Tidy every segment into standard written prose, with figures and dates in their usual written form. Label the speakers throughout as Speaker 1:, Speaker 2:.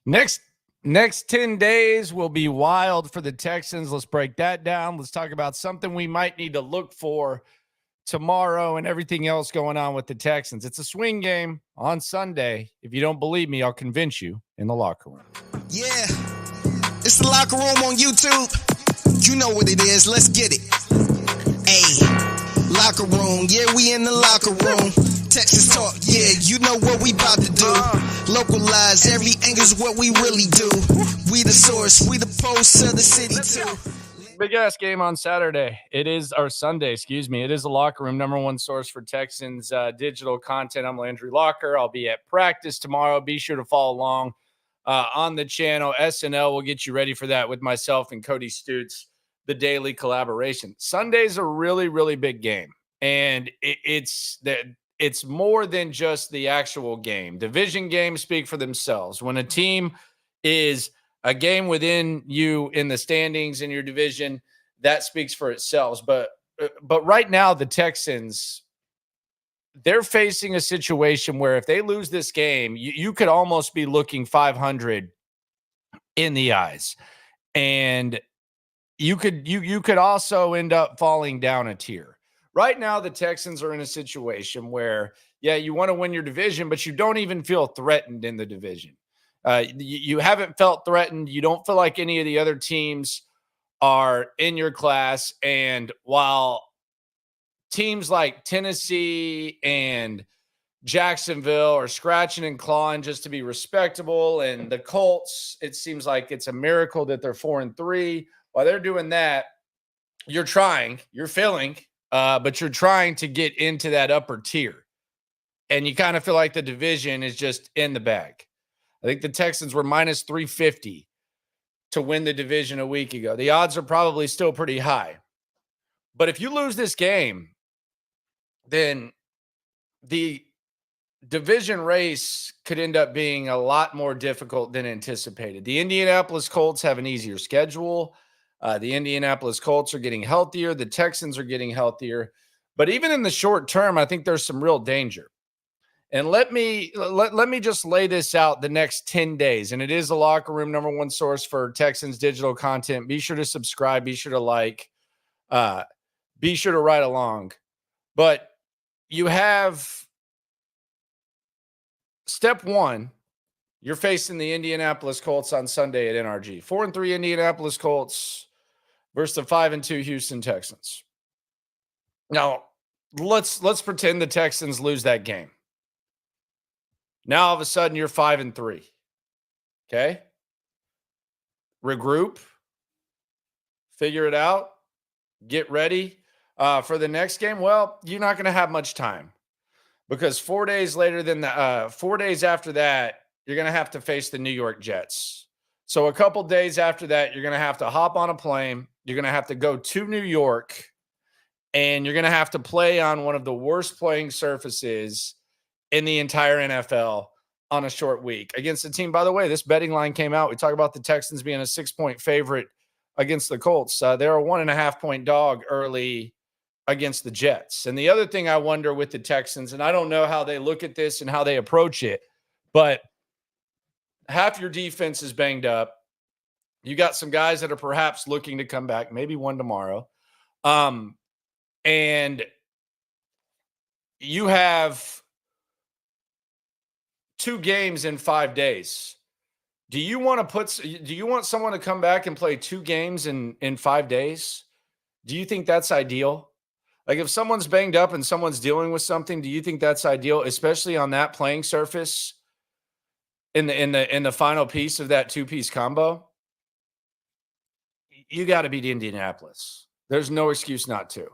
Speaker 1: Next next 10 days will be wild for the Texans. Let's break that down. Let's talk about something we might need to look for tomorrow and everything else going on with the Texans. It's a swing game on Sunday. If you don't believe me, I'll convince you in the locker room.
Speaker 2: Yeah, it's the locker room on YouTube. You know what it is. Let's get it. Hey, locker room. Yeah, we in the locker room. Texas talk. Yeah, you know what we about to do. Localize every angle's what we really do. We the source. We the pulse of the city too.
Speaker 1: Big ass game on Saturday. It is our Sunday, excuse me. It is the locker room, number one source for Texans digital content. I'm Landry Locker. I'll be at practice tomorrow. Be sure to follow along on the channel. SNL will get you ready for that with myself and Cody Stoots, the daily collaboration. Sunday's a really, really big game, and it's more than just the actual game. Division games speak for themselves. When a team is a game within you in the standings in your division, that speaks for itself. But right now, the Texans, they're facing a situation where if they lose this game, you could almost be looking 500 in the eyes. And you could also end up falling down a tier. Right now, the Texans are in a situation where, yeah, you want to win your division, but you don't even feel threatened in the division. You haven't felt threatened. You don't feel like any of the other teams are in your class. And while teams like Tennessee and Jacksonville are scratching and clawing just to be respectable, and the Colts, it seems like it's a miracle that they're 4-3. While they're doing that, you're failing, but you're trying to get into that upper tier. And you kind of feel like the division is just in the bag. I think the Texans were minus 350 to win the division a week ago. The odds are probably still pretty high. But if you lose this game, then the division race could end up being a lot more difficult than anticipated. The Indianapolis Colts have an easier schedule. The Indianapolis Colts are getting healthier. The Texans are getting healthier. But even in the short term, I think there's some real danger. And let me just lay this out the next 10 days. And it is the locker room, number one source for Texans digital content. Be sure to subscribe. Be sure to like. Be sure to ride along. But you have step one. You're facing the Indianapolis Colts on Sunday at NRG. 4-3 Indianapolis Colts versus the 5-2 Houston Texans. Now, let's pretend the Texans lose that game. Now, all of a sudden, you're 5-3. Okay? Regroup. Figure it out. Get ready for the next game. Well, you're not going to have much time because 4 days after that, you're going to have to face the New York Jets. So a couple days after that, you're going to have to hop on a plane. You're going to have to go to New York, and you're going to have to play on one of the worst playing surfaces in the entire NFL on a short week against the team. By the way, this betting line came out. We talk about the Texans being a 6-point favorite against the Colts. They're a 1.5-point dog early against the Jets. And the other thing I wonder with the Texans, and I don't know how they look at this and how they approach it, but half your defense is banged up. You got some guys that are perhaps looking to come back, maybe one tomorrow. And you have 2 games in 5 days. Do you want someone to come back and play 2 games in 5 days? Do you think that's ideal? Like if someone's banged up and someone's dealing with something, do you think that's ideal, especially on that playing surface in the final piece of that 2-piece combo? You got to beat Indianapolis. There's no excuse not to.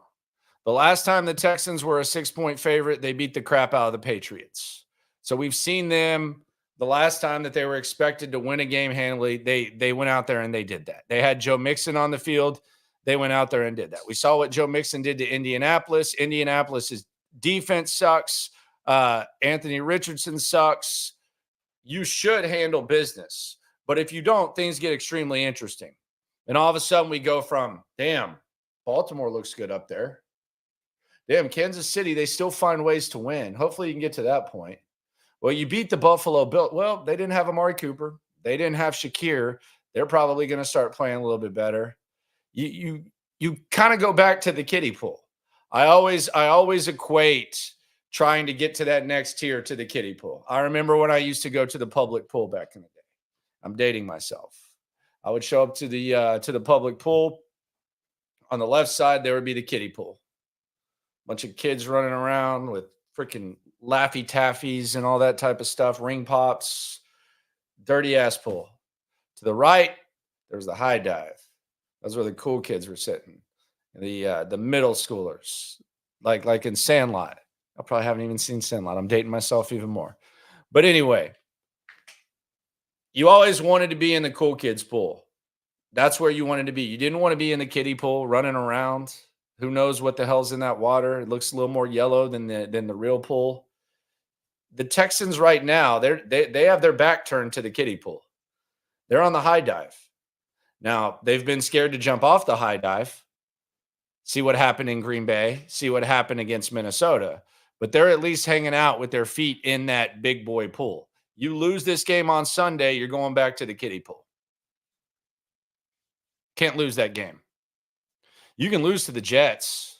Speaker 1: The last time the Texans were a 6-point favorite, they beat the crap out of the Patriots. So we've seen them the last time that they were expected to win a game handily. They went out there and they did that. They had Joe Mixon on the field. They went out there and did that. We saw what Joe Mixon did to Indianapolis. Indianapolis's defense sucks. Anthony Richardson sucks. You should handle business. But if you don't, things get extremely interesting. And all of a sudden we go from, damn, Baltimore looks good up there. Damn, Kansas City, they still find ways to win. Hopefully you can get to that point. Well, you beat the Buffalo Bills. Well, they didn't have Amari Cooper. They didn't have Shakir. They're probably going to start playing a little bit better. You kind of go back to the kiddie pool. I always equate trying to get to that next tier to the kiddie pool. I remember when I used to go to the public pool back in the day. I'm dating myself. I would show up to the public pool. On the left side, there would be the kiddie pool. Bunch of kids running around with freaking Laffy Taffies and all that type of stuff, ring pops, dirty ass pool. To the right, there's the high dive. That's where the cool kids were sitting. The middle schoolers, like in Sandlot. I probably haven't even seen Sandlot. I'm dating myself even more. But anyway, you always wanted to be in the cool kids pool. That's where you wanted to be. You didn't want to be in the kiddie pool running around. Who knows what the hell's in that water? It looks a little more yellow than the real pool. The Texans right now, they have their back turned to the kiddie pool. They're on the high dive. Now, they've been scared to jump off the high dive. See what happened in Green Bay. See what happened against Minnesota. But they're at least hanging out with their feet in that big boy pool. You lose this game on Sunday, you're going back to the kiddie pool. Can't lose that game. You can lose to the Jets.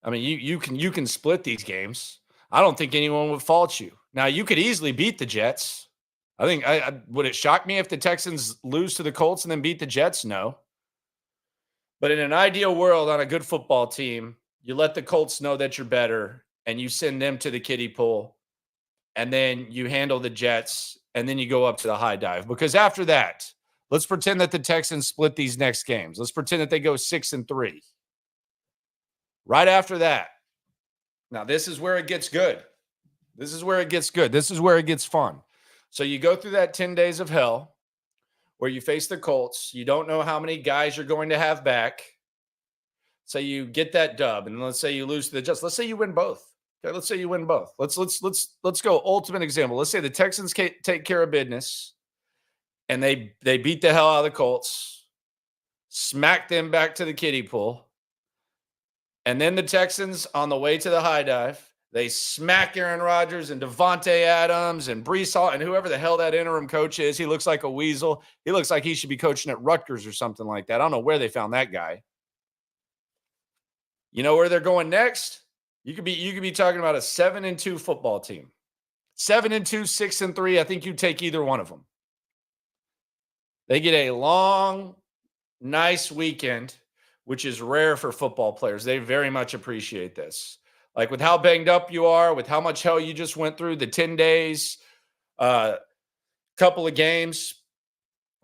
Speaker 1: I mean, you can split these games. I don't think anyone would fault you. Now, you could easily beat the Jets. I think would it shock me if the Texans lose to the Colts and then beat the Jets? No. But in an ideal world on a good football team, you let the Colts know that you're better and you send them to the kiddie pool, and then you handle the Jets, and then you go up to the high dive. Because after that, let's pretend that the Texans split these next games. Let's pretend that they go 6-3. Right after that, now this is where it gets good. This is where it gets good. This is where it gets fun. So you go through that 10 days of hell where you face the Colts. You don't know how many guys you're going to have back. So you get that dub, and let's say you lose to the Jets. Let's say you win both. Okay, let's say you win both. Let's go ultimate example. Let's say the Texans take care of business, and they beat the hell out of the Colts, smack them back to the kiddie pool, and then the Texans on the way to the high dive, they smack Aaron Rodgers and Devontae Adams and Breece Hall and whoever the hell that interim coach is. He looks like a weasel. He looks like he should be coaching at Rutgers or something like that. I don't know where they found that guy. You know where they're going next? You could be talking about a 7-2 football team. 7-2, 6-3. I think you take either one of them. They get a long, nice weekend, which is rare for football players. They very much appreciate this. Like with how banged up you are, with how much hell you just went through, the 10 days, couple of games,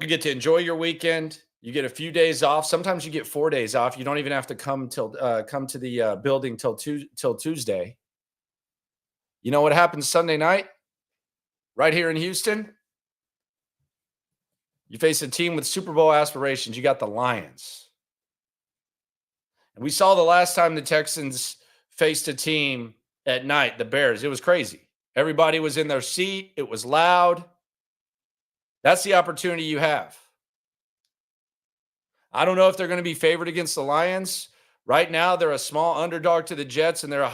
Speaker 1: you get to enjoy your weekend. You get a few days off. Sometimes you get 4 days off. You don't even have to come to the building till Tuesday. You know what happens Sunday night? Right here in Houston, you face a team with Super Bowl aspirations. You got the Lions. And we saw the last time the Texans faced a team at night, the Bears. It was crazy. Everybody was in their seat. It was loud. That's the opportunity you have. I don't know if they're going to be favored against the Lions. Right now, they're a small underdog to the Jets, and they're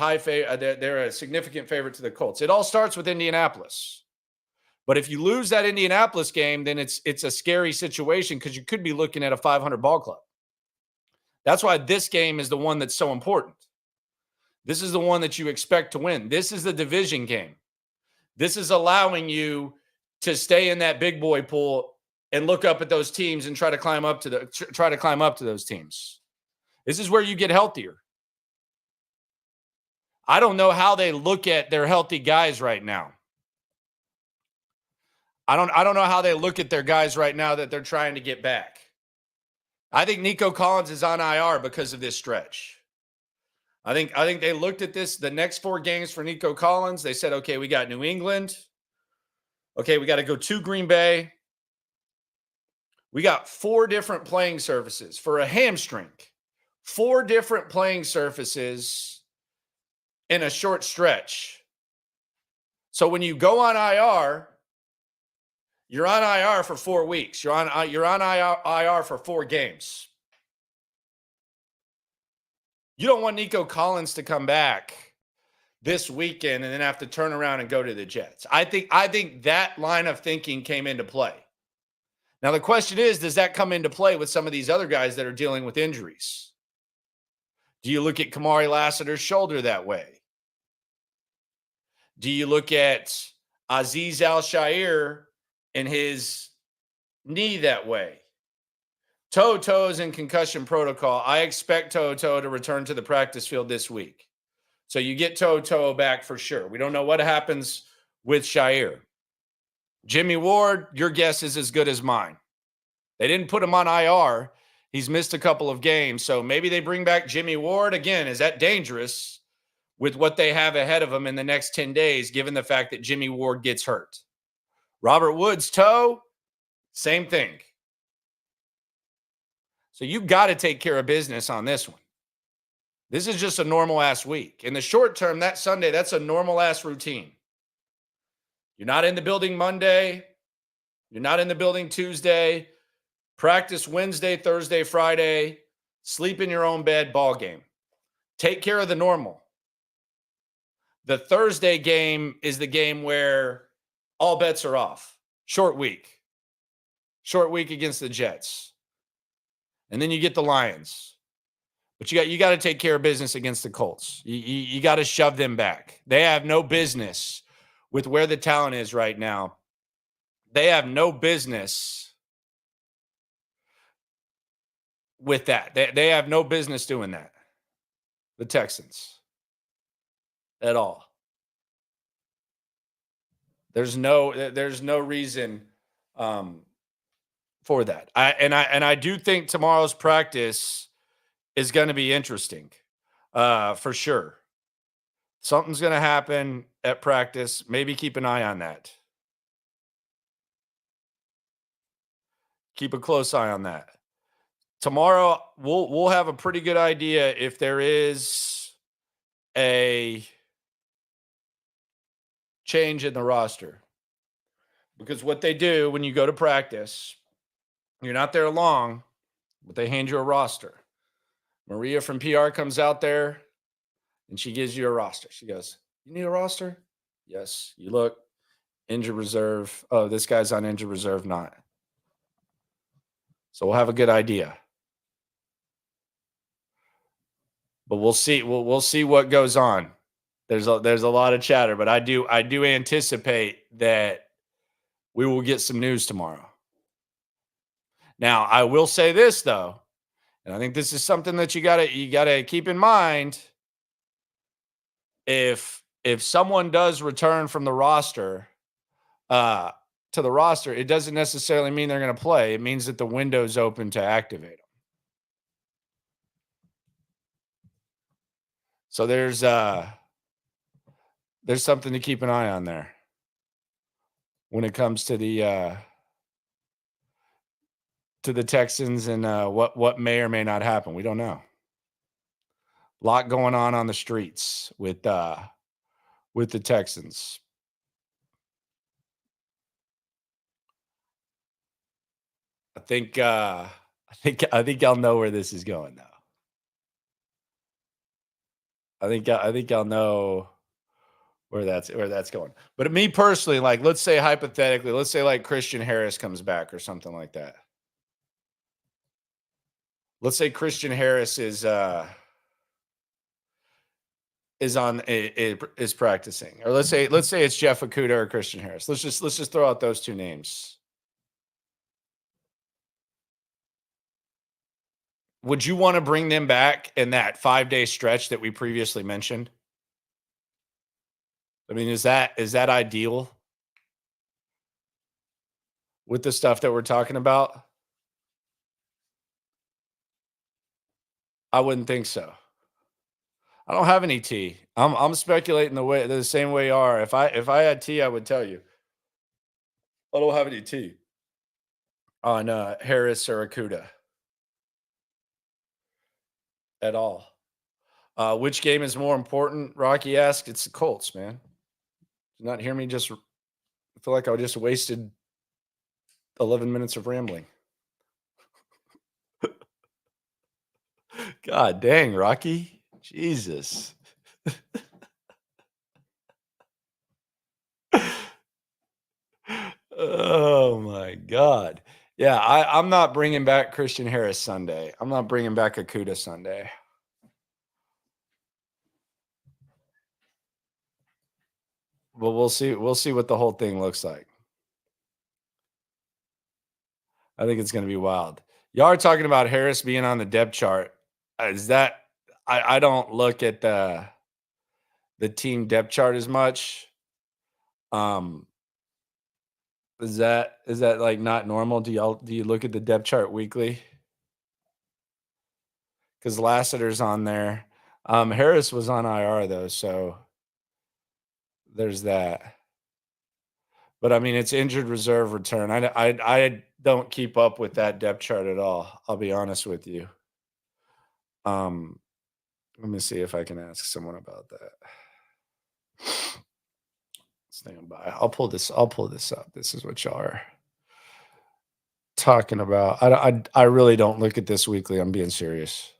Speaker 1: they're a significant favorite to the Colts. It all starts with Indianapolis. But if you lose that Indianapolis game, then it's a scary situation because you could be looking at a 500 ball club. That's why this game is the one that's so important. This is the one that you expect to win. This is the division game. This is allowing you to stay in that big boy pool and look up at those teams and try to climb up to those teams. This is where you get healthier. I don't know how they look at their healthy guys right now. I don't know how they look at their guys right now that they're trying to get back. I think Nico Collins is on IR because of this stretch. I think they looked at this, the next 4 games for Nico Collins. They said, okay, we got New England. Okay, we got to go to Green Bay. We got 4 different playing surfaces for a hamstring. 4 different playing surfaces in a short stretch. So when you go on IR, you're on IR for 4 weeks. You're on IR for 4 games. You don't want Nico Collins to come back this weekend and then have to turn around and go to the Jets. I think that line of thinking came into play. Now, the question is, does that come into play with some of these other guys that are dealing with injuries? Do you look at Kamari Lassiter's shoulder that way? Do you look at Azeez Al-Shaair and his knee that way? Toto is in concussion protocol. I expect Toto to return to the practice field this week. So you get Toto back for sure. We don't know what happens with Shaair. Jimmy Ward, your guess is as good as mine. They didn't put him on IR. He's missed a couple of games. So maybe they bring back Jimmy Ward. Again, is that dangerous with what they have ahead of them in the next 10 days, given the fact that Jimmy Ward gets hurt? Robert Woods' toe, same thing. So you got to take care of business on this one. This is just a normal-ass week. In the short term, that Sunday, that's a normal-ass routine. You're not in the building Monday. You're not in the building Tuesday. Practice Wednesday, Thursday, Friday. Sleep in your own bed, ball game. Take care of the normal. The Thursday game is the game where all bets are off. Short week. Short week against the Jets. And then you get the Lions. But you got to take care of business against the Colts. You got to shove them back. They have no business with where the talent is right now. They have no business with that. They have no business doing that. The Texans. At all. There's no reason for that. I do think tomorrow's practice is going to be interesting, for sure. Something's going to happen at practice. Maybe keep an eye on that. Keep a close eye on that. Tomorrow, we'll have a pretty good idea if there is a change in the roster. Because what they do when you go to practice, you're not there long, but they hand you a roster. Maria from PR comes out there and she gives you a roster. She goes, "You need a roster?" Yes. You look, injured reserve. Oh, this guy's on injured reserve, not. So we'll have a good idea. But we'll see. We'll see what goes on. There's a lot of chatter, but I do anticipate that we will get some news tomorrow. Now, I will say this though, and I think this is something that you gotta keep in mind. If someone does return from the roster to the roster, it doesn't necessarily mean they're going to play. It means that the window's open to activate them. So there's something to keep an eye on there when it comes to the Texans and what may or may not happen. We don't know. A lot going on the streets with the Texans. I think I'll know where this is going now. I think I'll know where that's going. But me personally, like, let's say hypothetically, let's say like Christian Harris comes back or something like that. Let's say Christian Harris is practicing, or let's say it's Jeff Okudah or Christian Harris. Let's just throw out those two names. Would you want to bring them back in that 5-day stretch that we previously mentioned? I mean, is that ideal with the stuff that we're talking about? I wouldn't think so. I don't have any tea. I'm speculating the same way you are. If I had tea, I would tell you. I don't have any tea on Harris or Okudah at all. Which game is more important? Rocky asked. It's the Colts, man. Did not hear me I feel like I just wasted 11 minutes of rambling. God dang, Rocky. Jesus. Oh my God. Yeah, I'm not bringing back Christian Harris Sunday. I'm not bringing back Akuda Sunday. But we'll see. We'll see what the whole thing looks like. I think it's going to be wild. Y'all are talking about Harris being on the depth chart. Is that I don't look at the team depth chart as much. Um, is that like not normal? Do you look at the depth chart weekly? Because Lassiter's on there. Harris was on IR though, so there's that. But I mean, it's injured reserve return. I don't keep up with that depth chart at all. I'll be honest with you. Um, Let me see if I can ask someone about that. Stand by. I'll pull this up. This is what y'all are talking about. I really don't look at this weekly. I'm being serious.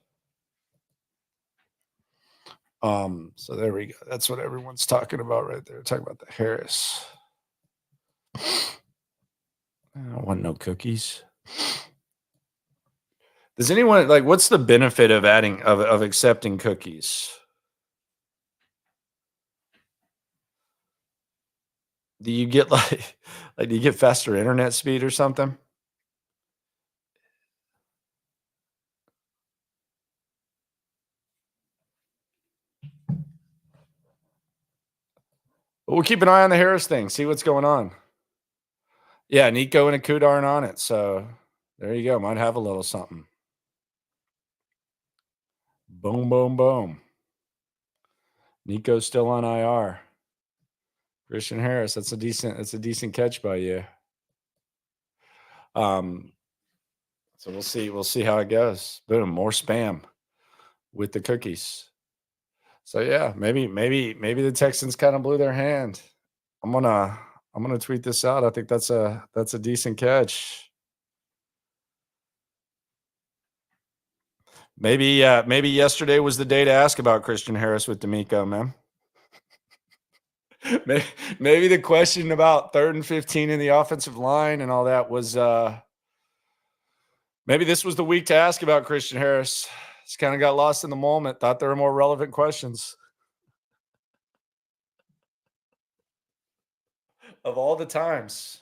Speaker 1: So there we go. That's what everyone's talking about right there. Talking about the Harris. I don't want no cookies. Does anyone like what's the benefit of adding of accepting cookies? Do you get like do you get faster internet speed or something? But we'll keep an eye on the Harris thing, see what's going on. Yeah, Nico and Akuda aren't on it, so there you go. Might have a little something. Boom, boom, boom. Nico's still on IR. Christian Harris, that's a decent catch by you. So we'll see how it goes. Boom, more spam with the cookies. So yeah, maybe the Texans kind of blew their hand. I'm gonna tweet this out. I think that's a decent catch. Maybe yesterday was the day to ask about Christian Harris with DeMeco, man. Maybe the question about 3rd and 15 in the offensive line and all that was maybe this was the week to ask about Christian Harris. Just kind of got lost in the moment. Thought there were more relevant questions. Of all the times.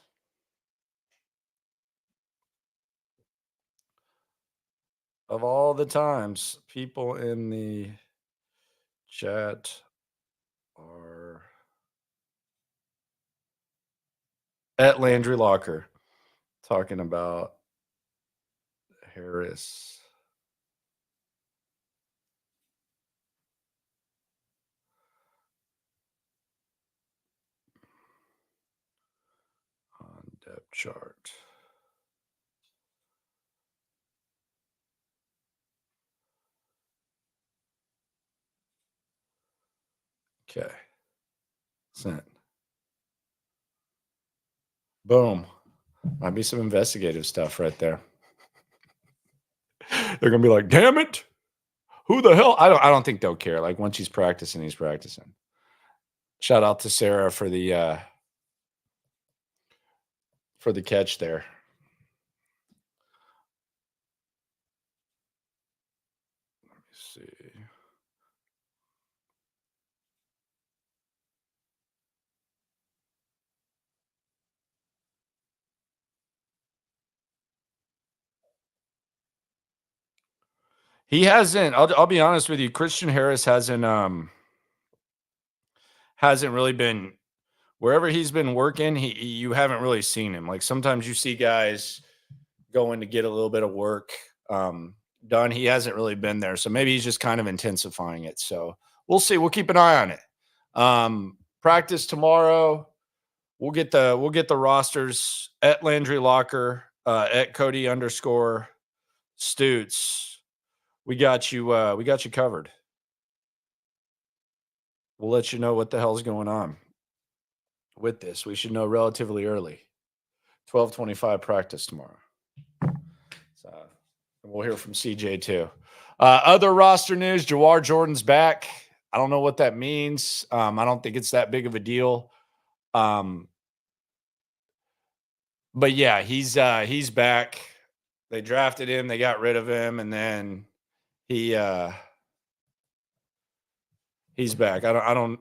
Speaker 1: Of all the times, people in the chat are at Landry Locker talking about Harris. On depth chart. Okay. Sent. Boom. Might be some investigative stuff right there. They're gonna be like, damn it. Who the hell? I don't think they'll care. Like once he's practicing, he's practicing. Shout out to Sarah for the catch there. Let me see. He hasn't. I'll be honest with you. Christian Harris hasn't really been wherever he's been working. You haven't really seen him. Like sometimes you see guys going to get a little bit of work done. He hasn't really been there, so maybe he's just kind of intensifying it. So we'll see. We'll keep an eye on it. Practice tomorrow. We'll get the rosters at Landry Locker, at Cody _ Stoots. We got you covered. We'll let you know what the hell's going on with this. We should know relatively early. 12:25 practice tomorrow. So we'll hear from CJ too. Other roster news: Jawar Jordan's back. I don't know what that means. I don't think it's that big of a deal. But yeah, he's back. They drafted him, they got rid of him, and then he's back. I don't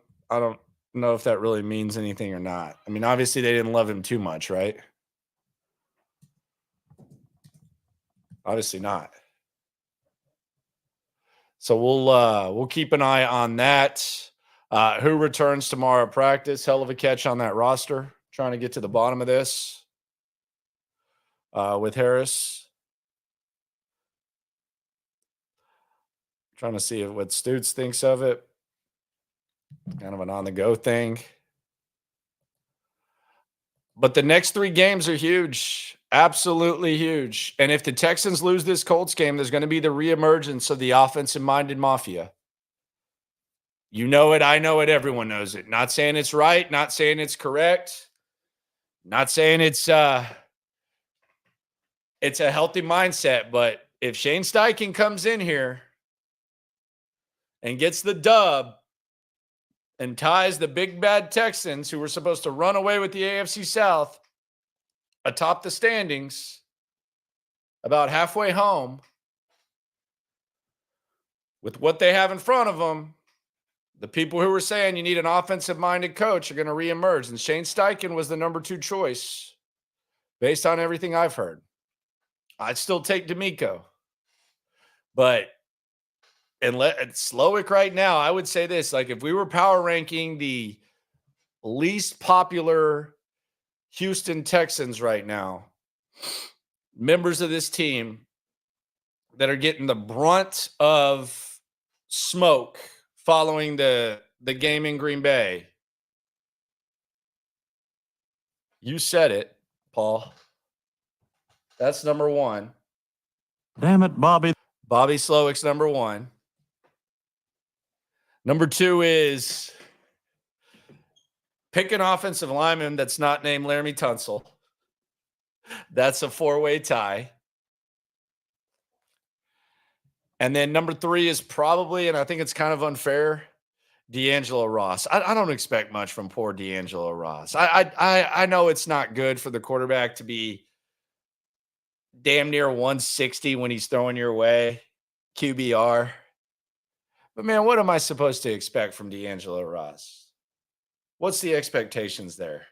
Speaker 1: know if that really means anything or not. I mean, obviously they didn't love him too much, right? Obviously not. So we'll keep an eye on that. Who returns tomorrow at practice? Hell of a catch on that roster. Trying to get to the bottom of this with Harris. Trying to see what Stoots thinks of it. Kind of an on-the-go thing. But the next 3 games are huge. Absolutely huge. And if the Texans lose this Colts game, there's going to be the reemergence of the offensive-minded mafia. You know it. I know it. Everyone knows it. Not saying it's right. Not saying it's correct. Not saying it's a healthy mindset. But if Shane Steichen comes in here and gets the dub and ties the big bad Texans, who were supposed to run away with the AFC South, atop the standings, about halfway home, with what they have in front of them, the people who were saying you need an offensive-minded coach are going to reemerge. And Shane Steichen was the number 2 choice based on everything I've heard. I'd still take DeMeco. But Slowick right now, I would say this. Like, if we were power ranking the least popular Houston Texans right now, members of this team that are getting the brunt of smoke following the game in Green Bay. You said it, Paul. That's number 1.
Speaker 3: Damn it, Bobby.
Speaker 1: Bobby Slowick's number 1. Number 2 is pick an offensive lineman that's not named Laramie Tunsil. That's a 4-way tie. And then number 3 is probably, and I think it's kind of unfair, D'Angelo Ross. I don't expect much from poor D'Angelo Ross. I know it's not good for the quarterback to be damn near 160 when he's throwing your way, QBR. But, man, what am I supposed to expect from D'Angelo Ross? What's the expectations there?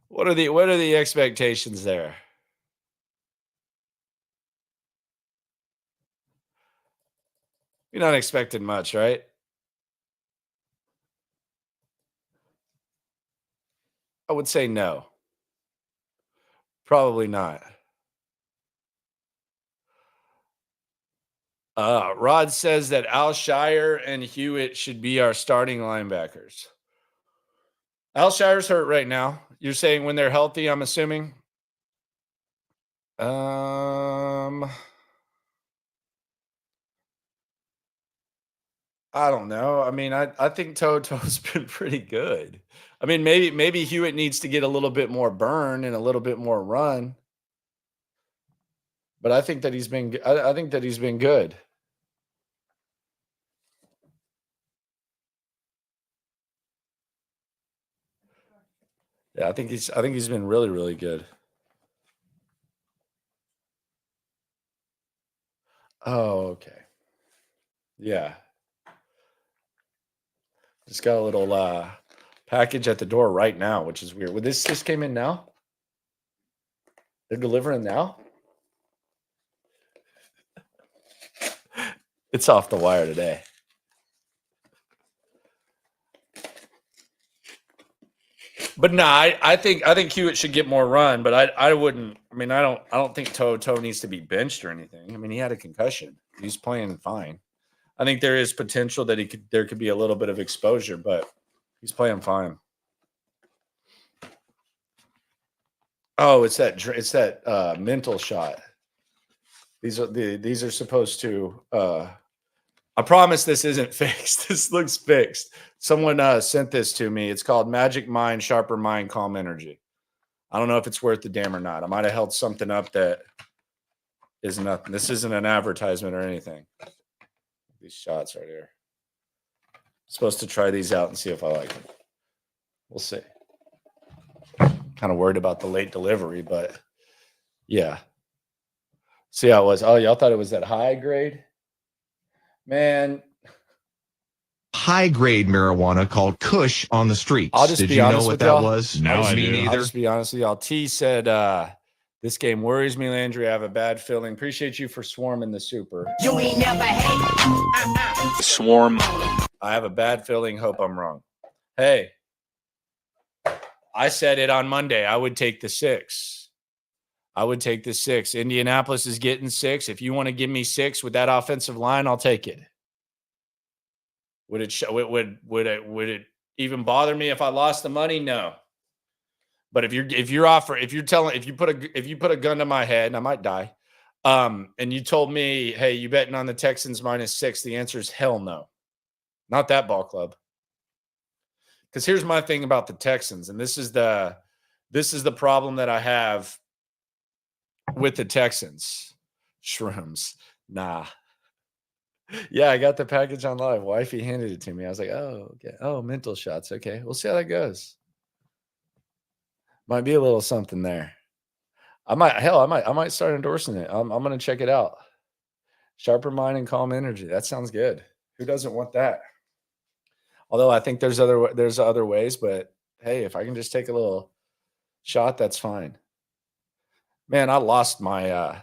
Speaker 1: What are the expectations there? You're not expecting much, right? I would say no. Probably not. Rod says that Alshire and Hewitt should be our starting linebackers. Alshire's hurt right now. You're saying when they're healthy, I'm assuming? I don't know. I mean, I think Toto's been pretty good. I mean, maybe Hewitt needs to get a little bit more burn and a little bit more run. But I think that he's been I think that he's been good. Yeah, I think he's been really, really good. Oh, okay. Yeah. Just got a little package at the door right now, which is weird. Well, this just came in now? They're delivering now? It's off the wire today. But no, I think Hewitt should get more run, but I wouldn't. I mean, I don't think Toto needs to be benched or anything. I mean, he had a concussion. He's playing fine. I think there is potential that there could be a little bit of exposure, but he's playing fine. Oh, it's that mental shot. These are supposed to. I promise this isn't fixed. This looks fixed. Someone sent this to me. It's called Magic Mind, Sharper Mind, Calm Energy. I don't know if it's worth the damn or not. I might have held something up that is nothing. This isn't an advertisement or anything. These shots right here. I'm supposed to try these out and see if I like them. We'll see. Kind of worried about the late delivery, but yeah. See how it was. Oh, y'all thought it was that high grade? Man.
Speaker 4: High grade marijuana called Kush on the streets.
Speaker 1: I'll just
Speaker 4: Did
Speaker 1: be
Speaker 4: you
Speaker 1: honest
Speaker 4: know
Speaker 1: with
Speaker 4: what
Speaker 1: y'all.
Speaker 4: that was?
Speaker 5: No, I
Speaker 4: Me
Speaker 5: do.
Speaker 1: I'll
Speaker 4: neither.
Speaker 1: just be honest with y'all. T said, this game worries me, Landry. I have a bad feeling. Appreciate you for swarming the super.
Speaker 2: You ain't never hate.
Speaker 5: Swarm.
Speaker 1: I have a bad feeling. Hope I'm wrong. Hey, I said it on Monday. I would take the 6. I would take the 6. Indianapolis is getting 6. If you want to give me 6 with that offensive line, I'll take it. Would it even bother me if I lost the money? No. But if you put a gun to my head, and I might die, and you told me, hey, you betting on the Texans -6, the answer is hell no. Not that ball club. Because here's my thing about the Texans, and this is the problem that I have with the Texans. Shrooms. Nah. Yeah, I got the package on live. Wifey handed it to me. I was like, oh, okay. Oh, mental shots. Okay. We'll see how that goes. Might be a little something there. I might start endorsing it. I'm going to check it out. Sharper mind and calm energy. That sounds good. Who doesn't want that? Although I think there's other ways, but hey, if I can just take a little shot, that's fine. Man, I lost my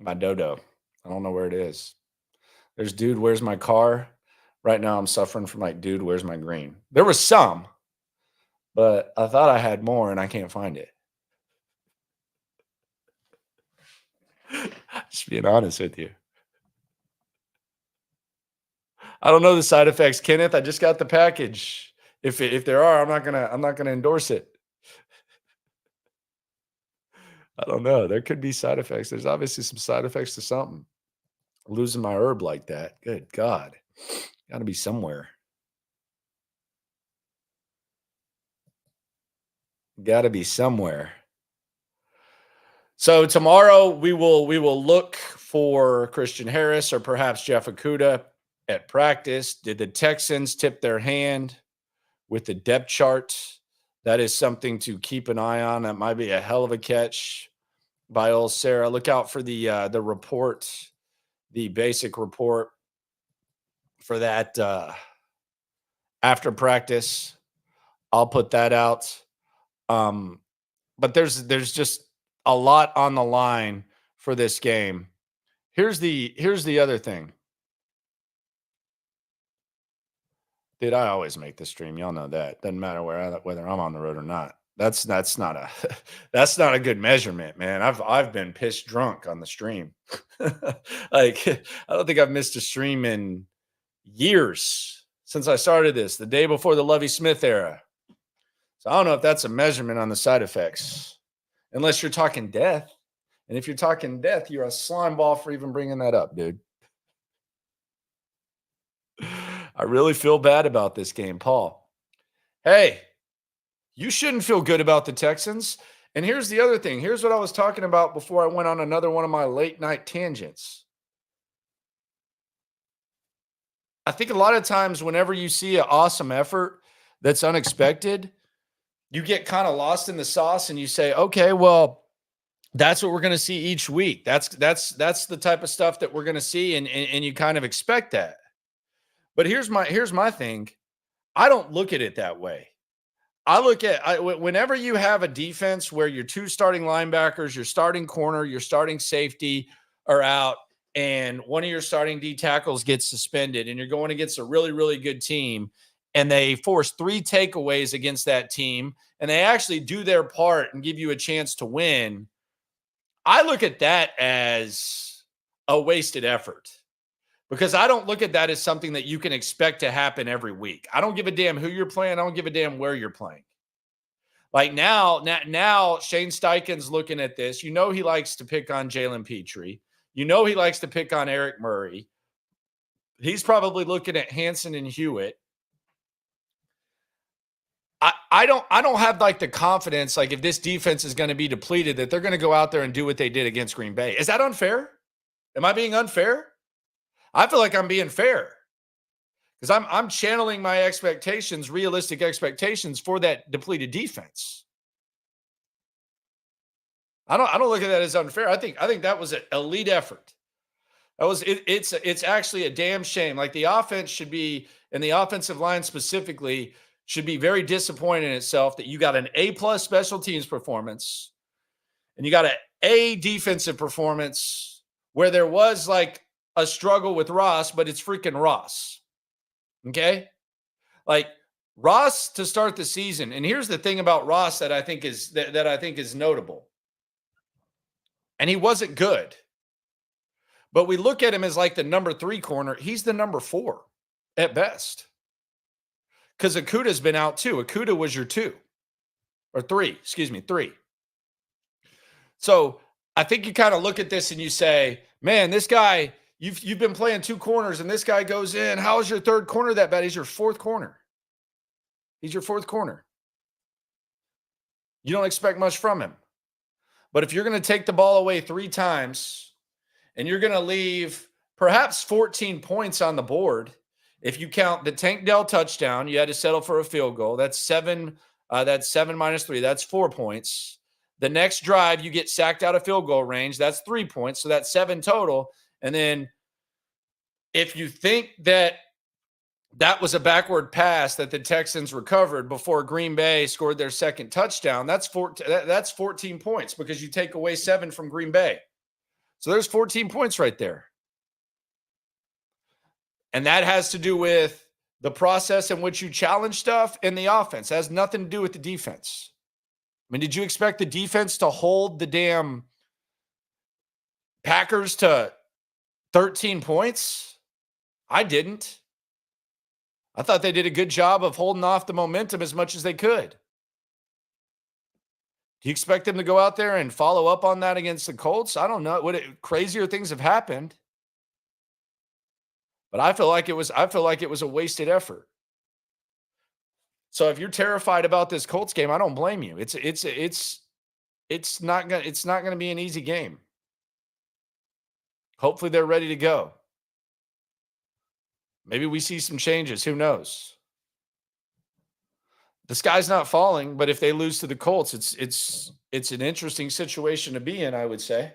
Speaker 1: my dodo. I don't know where it is. There's dude, where's my car? Right now I'm suffering from like, dude, where's my green? There was some, but I thought I had more and I can't find it. Just being honest with you. I don't know the side effects, Kenneth. I just got the package. If there are, I'm not gonna endorse it. I don't know. There could be side effects. There's obviously some side effects to something. Losing my herb like that. Good God. Got to be somewhere. Got to be somewhere. So tomorrow we will look for Christian Harris or perhaps Jeff Okudah at practice. Did the Texans tip their hand with the depth chart? That is something to keep an eye on. That might be a hell of a catch by old Sarah. Look out for the report, the basic report for that after practice. I'll put that out. But there's just a lot on the line for this game. Here's the other thing. Dude, I always make the stream. Y'all know that. Doesn't matter whether I'm on the road or not. That's not a good measurement, man. I've been pissed drunk on the stream. Like, I don't think I've missed a stream in years since I started this, the day before the Lovie Smith era. So I don't know if that's a measurement on the side effects, unless you're talking death. And if you're talking death, you're a slime ball for even bringing that up, dude. I really feel bad about this game, Paul. Hey, you shouldn't feel good about the Texans. And here's the other thing. Here's what I was talking about before I went on another one of my late night tangents. I think a lot of times whenever you see an awesome effort that's unexpected, you get kind of lost in the sauce and you say, okay, well, that's what we're going to see each week. That's the type of stuff that we're going to see. And you kind of expect that. But here's my thing. I don't look at it that way. I look at whenever you have a defense where your two starting linebackers, your starting corner, your starting safety are out, and one of your starting D tackles gets suspended, and you're going against a really, really good team, and they force 3 takeaways against that team, and they actually do their part and give you a chance to win. I look at that as a wasted effort. Because I don't look at that as something that you can expect to happen every week. I don't give a damn who you're playing. I don't give a damn where you're playing. Like now Shane Steichen's looking at this. You know he likes to pick on Jalen Petrie. You know he likes to pick on Eric Murray. He's probably looking at Hansen and Hewitt. I don't have like the confidence, like if this defense is going to be depleted, that they're going to go out there and do what they did against Green Bay. Is that unfair? Am I being unfair? I feel like I'm being fair because I'm channeling my expectations, realistic expectations for that depleted defense. I don't look at that as unfair. I think that was an elite effort. That was it's actually a damn shame. Like the offense should be, and the offensive line specifically should be very disappointed in itself that you got an A+ special teams performance and you got an A defensive performance where there was like a struggle with Ross, but it's freaking Ross. Okay? Like Ross to start the season. And here's the thing about Ross that I think is that I think is notable. And he wasn't good. But we look at him as like the number 3 corner. He's the number 4 at best. Because Okudah's been out too. Okudah was your 2 or 3, 3. So I think you kind of look at this and you say, man, this guy, you've been playing 2 corners and this guy goes in. How is your 3rd corner that bad? He's your 4th corner. He's your 4th corner. You don't expect much from him. But if you're going to take the ball away 3 times and you're going to leave perhaps 14 points on the board, if you count the Tank Dell touchdown, you had to settle for a field goal. That's 7 minus 3. That's 4 points. The next drive, you get sacked out of field goal range. That's 3 points. So that's 7 total. And then if you think that was a backward pass that the Texans recovered before Green Bay scored their 2nd touchdown, that's 14 points because you take away 7 from Green Bay. So there's 14 points right there. And that has to do with the process in which you challenge stuff in the offense. It has nothing to do with the defense. I mean, did you expect the defense to hold the damn Packers to 13 points? I didn't. I thought they did a good job of holding off the momentum as much as they could. Do you expect them to go out there and follow up on that against the Colts? I don't know. Crazier things have happened. But I feel like it was a wasted effort. So if you're terrified about this Colts game, I don't blame you. It's not gonna be an easy game. Hopefully they're ready to go. Maybe we see some changes. Who knows? The sky's not falling, but if they lose to the Colts, it's an interesting situation to be in, I would say.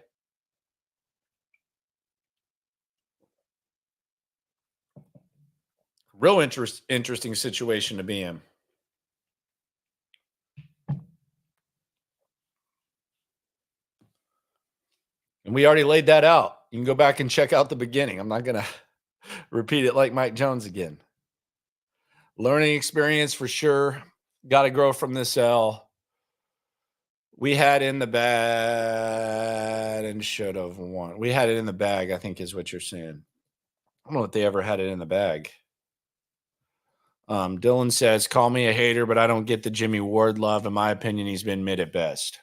Speaker 1: Real interesting situation to be in. And we already laid that out. You can go back and check out the beginning. I'm not going to repeat it like Mike Jones again. Learning experience for sure. Got to grow from this L. We had in the bag and should have won. We had it in the bag, I think is what you're saying. I don't know if they ever had it in the bag. Dylan says, call me a hater, but I don't get the Jimmy Ward love. In my opinion, he's been mid at best.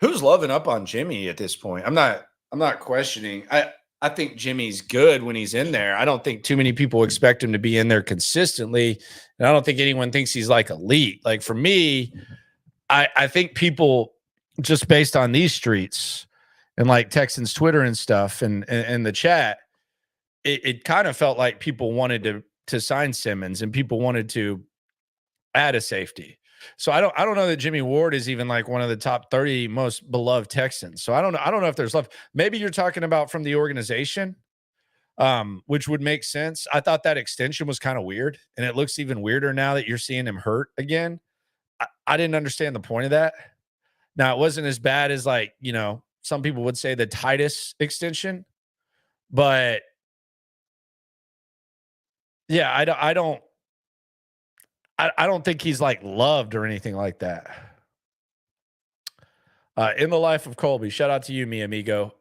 Speaker 1: Who's loving up on Jimmy at this point? I'm not questioning. I think Jimmy's good when he's in there. I don't think too many people expect him to be in there consistently. And I don't think anyone thinks he's like elite. Like for me, I think people just based on these streets and like Texans Twitter and stuff and the chat, it kind of felt like people wanted to sign Simmons and people wanted to add a safety. So I don't know that Jimmy Ward is even like one of the top 30 most beloved Texans. So I don't know if there's love. Maybe you're talking about from the organization, which would make sense. I thought that extension was kind of weird, and it looks even weirder now that you're seeing him hurt again. I didn't understand the point of that. Now it wasn't as bad as like, some people would say the Titus extension, but yeah, I don't think he's like loved or anything like that. In the life of Colby, shout out to you, mi amigo.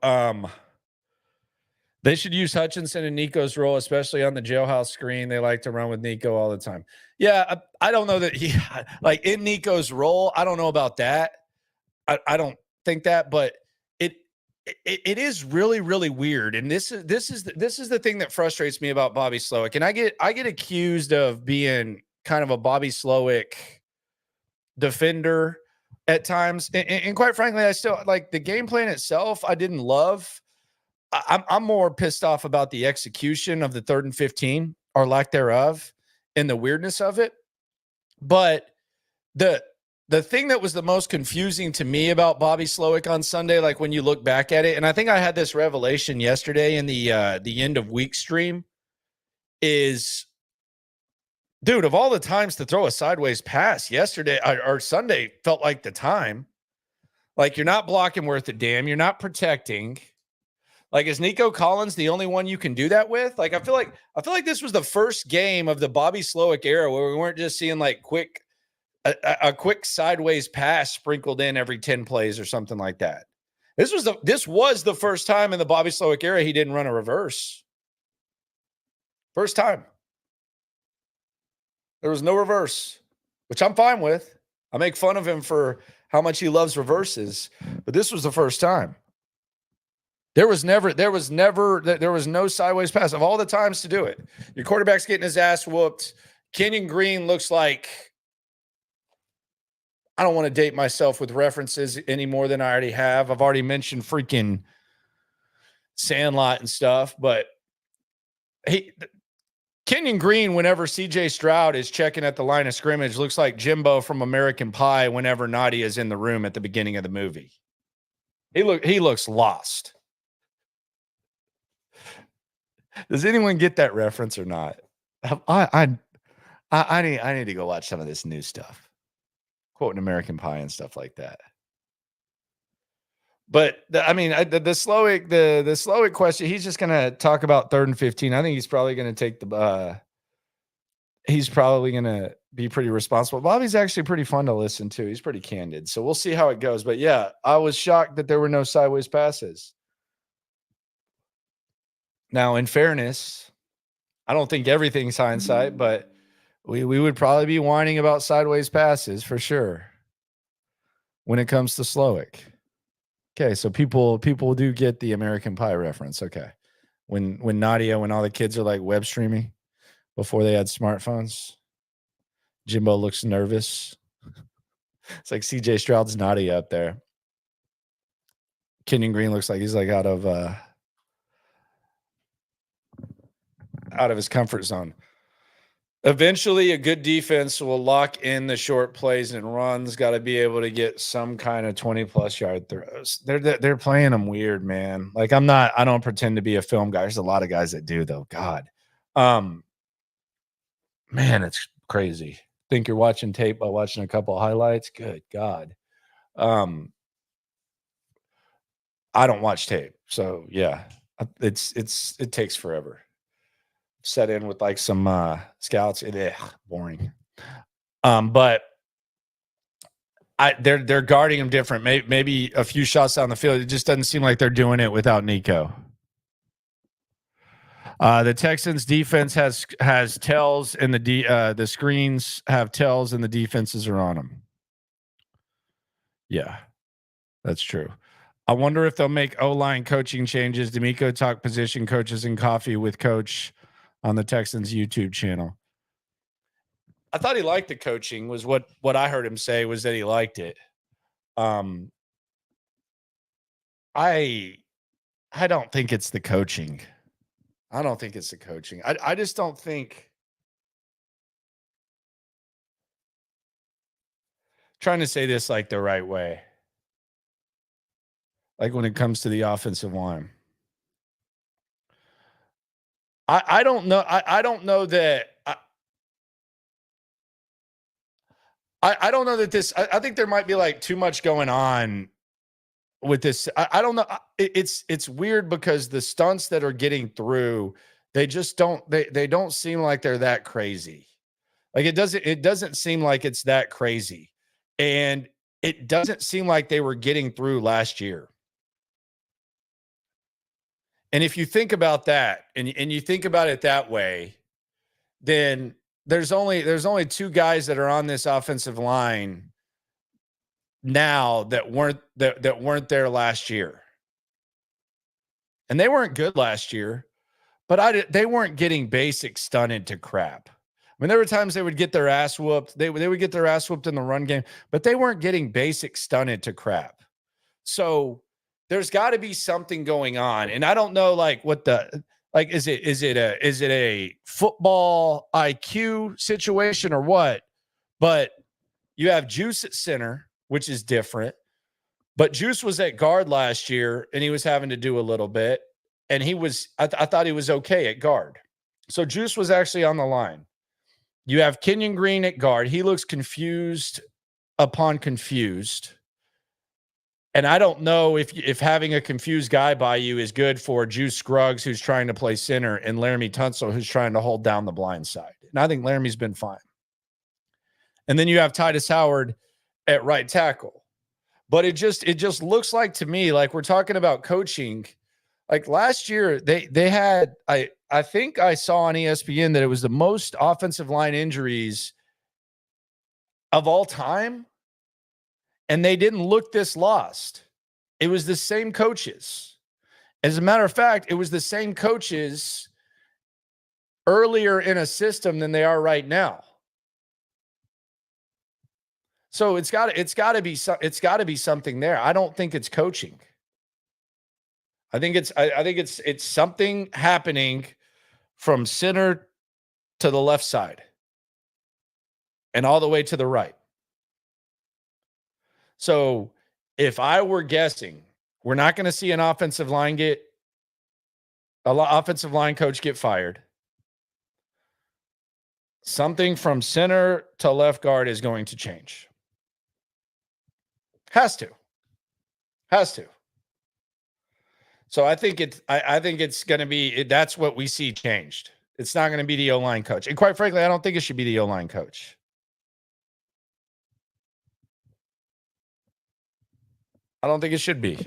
Speaker 1: They should use Hutchinson in Nico's role, especially on the jailhouse screen. They like to run with Nico all the time. Yeah, I don't know that he like in Nico's role. I don't know about that. I don't think that, but it is really, really weird. And this is the thing that frustrates me about Bobby Slowick. And I get accused of being kind of a Bobby Slowick defender at times. And quite frankly, I still like the game plan itself. I didn't love, I'm more pissed off about the execution of the 3rd and 15 or lack thereof and the weirdness of it. But the thing that was the most confusing to me about Bobby Slowick on Sunday, like when you look back at it, and I think I had this revelation yesterday in the end of week stream, is, dude, of all the times to throw a sideways pass yesterday or Sunday felt like the time. Like, you're not blocking worth a damn. You're not protecting. Like, is Nico Collins the only one you can do that with? Like, I feel like this was the first game of the Bobby Slowick era where we weren't just seeing like a quick sideways pass sprinkled in every 10 plays or something like that. This was the first time in the Bobby Slowick era he didn't run a reverse. First time. There was no reverse, which I'm fine with. I make fun of him for how much he loves reverses, but this was the first time. There was no sideways pass of all the times to do it. Your quarterback's getting his ass whooped. Kenyon Green looks like, I don't want to date myself with references any more than I already have. I've already mentioned freaking Sandlot and stuff, but Kenyon Green, whenever CJ Stroud is checking at the line of scrimmage, looks like Jimbo from American Pie whenever Nadia is in the room at the beginning of the movie. He looks lost. Does anyone get that reference or not? I need to go watch some of this new stuff, quoting American Pie and stuff like that. But the Slowick question, he's just gonna talk about 3rd and 15. I think he's probably gonna take he's probably gonna be pretty responsible. Bobby's actually pretty fun to listen to. He's pretty candid. So we'll see how it goes. But yeah, I was shocked that there were no sideways passes. Now, in fairness, I don't think everything's hindsight, but we would probably be whining about sideways passes for sure when it comes to Slowick. Okay, so people do get the American Pie reference. Okay. When Nadia, when all the kids are like web streaming before they had smartphones, Jimbo looks nervous. It's like CJ Stroud's Nadia up there. Kenyon Green looks like he's like out of his comfort zone. Eventually, a good defense will lock in the short plays and runs. Got to be able to get some kind of 20-plus yard throws. They're playing them weird, man. Like, I don't pretend to be a film guy. There's a lot of guys that do, though. God. Man, it's crazy. Think you're watching tape by watching a couple of highlights? Good God. I don't watch tape. So, yeah, it takes forever. Set in with like some scouts. Boring. But they're guarding him different. Maybe a few shots down the field. It just doesn't seem like they're doing it without Nico. The Texans defense has tells, and the screens have tells, and the defenses are on them. Yeah, that's true. I wonder if they'll make O-line coaching changes. DeMeco talk position coaches and coffee with coach on the Texans YouTube channel. I thought he liked the coaching, was what I heard him say, was that he liked it. I don't think it's the coaching. I don't think it's the coaching. I just don't think. Trying to say this like the right way. Like when it comes to the offensive line. I don't know. I don't know that. I don't know that this. I think there might be like too much going on with this. I don't know. It's weird because the stunts that are getting through, they just don't. They don't seem like they're that crazy. Like it doesn't seem like it's that crazy, and it doesn't seem like they were getting through last year. And if you think about that, and you think about it that way, then there's only two guys that are on this offensive line now that weren't there last year, and they weren't good last year, but they weren't getting basic stunted to crap. I mean, there were times they would get their ass whooped. They would get their ass whooped in the run game, but they weren't getting basic stunted to crap. So there's got to be something going on. And I don't know is it a football IQ situation or what? But you have Juice at center, which is different. But Juice was at guard last year, and he was having to do a little bit. And I thought he was okay at guard. So Juice was actually on the line. You have Kenyon Green at guard. He looks confused upon confused. And I don't know if having a confused guy by you is good for Juice Scruggs, who's trying to play center, and Laramie Tunsil, who's trying to hold down the blind side. And I think Laramie's been fine. And then you have Titus Howard at right tackle. But it just looks like to me, like we're talking about coaching. Like last year, they had, I think I saw on ESPN that it was the most offensive line injuries of all time. And they didn't look this lost. It was the same coaches. As a matter of fact, it was the same coaches earlier in a system than they are right now. So it's got to be something there. I don't think it's coaching. I think it's something happening from center to the left side and all the way to the right. So if I were guessing, we're not going to see an offensive line coach get fired. Something from center to left guard is going to change. Has to. So I think it's going to be, that's what we see changed. It's not going to be the O-line coach. And quite frankly, I don't think it should be the O-line coach. I don't think it should be. I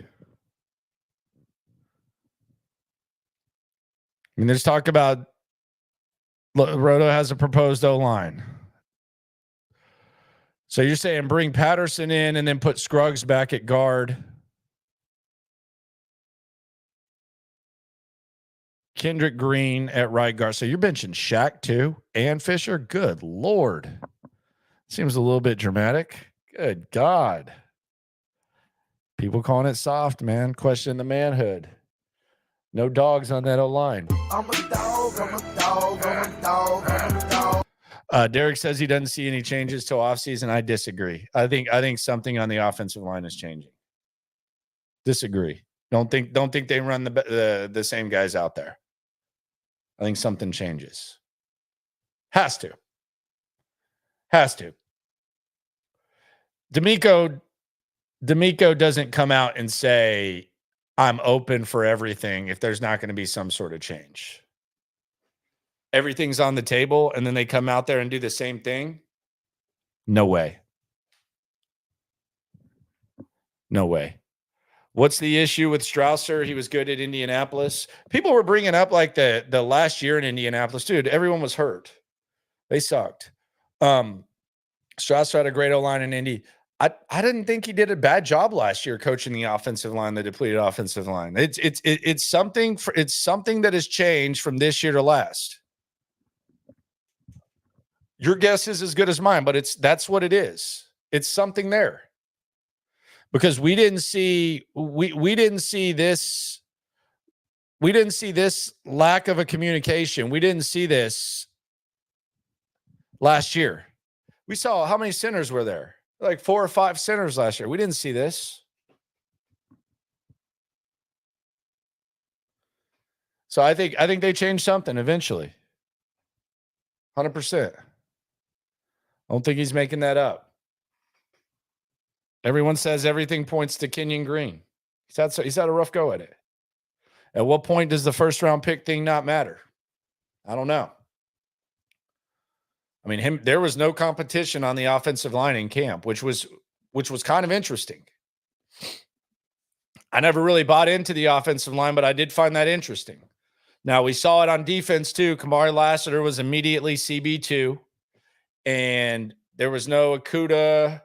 Speaker 1: mean, there's talk about Roto has a proposed O-line. So you're saying bring Patterson in and then put Scruggs back at guard. Kendrick Green at right guard. So you're benching Shaq too and Fisher? Good Lord. Seems a little bit dramatic. Good God. People calling it soft, man. Question the manhood. No dogs on that O-line. I'm a dog. Derek says he doesn't see any changes till offseason. I disagree. I think something on the offensive line is changing. Disagree. Don't think they run the same guys out there. I think something changes. Has to. DeMeco doesn't come out and say, I'm open for everything if there's not going to be some sort of change. Everything's on the table, and then they come out there and do the same thing? No way. What's the issue with Strausser? He was good at Indianapolis. People were bringing up like the last year in Indianapolis. Dude, everyone was hurt. They sucked. Strausser had a great O-line in Indy. I didn't think he did a bad job last year coaching the offensive line, the depleted offensive line. It's something that has changed from this year to last. Your guess is as good as mine, but that's what it is. It's something there. Because we didn't see this lack of a communication. We didn't see this last year. We saw how many centers were there? Like 4 or 5 centers last year. We didn't see this. So I think they changed something eventually. 100%. I don't think he's making that up. Everyone says everything points to Kenyon Green. He's had a rough go at it. At what point does the first round pick thing not matter? I don't know. I mean, there was no competition on the offensive line in camp, which was kind of interesting. I never really bought into the offensive line, but I did find that interesting. Now, we saw it on defense, too. Kamari Lassiter was immediately CB2, and there was no Akuda,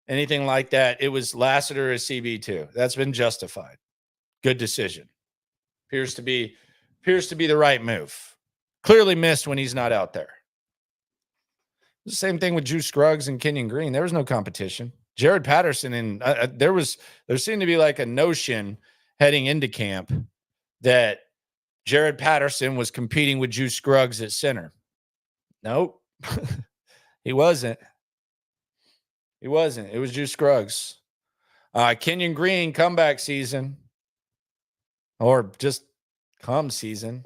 Speaker 1: anything like that. It was Lassiter as CB2. That's been justified. Good decision. Appears to be the right move. Clearly missed when he's not out there. The same thing with Juice Scruggs and Kenyon Green. There was no competition. Jared Patterson and there seemed to be like a notion heading into camp that Jared Patterson was competing with Juice Scruggs at center. Nope. He wasn't. He wasn't. It was Juice Scruggs. Kenyon Green comeback season, or just come season,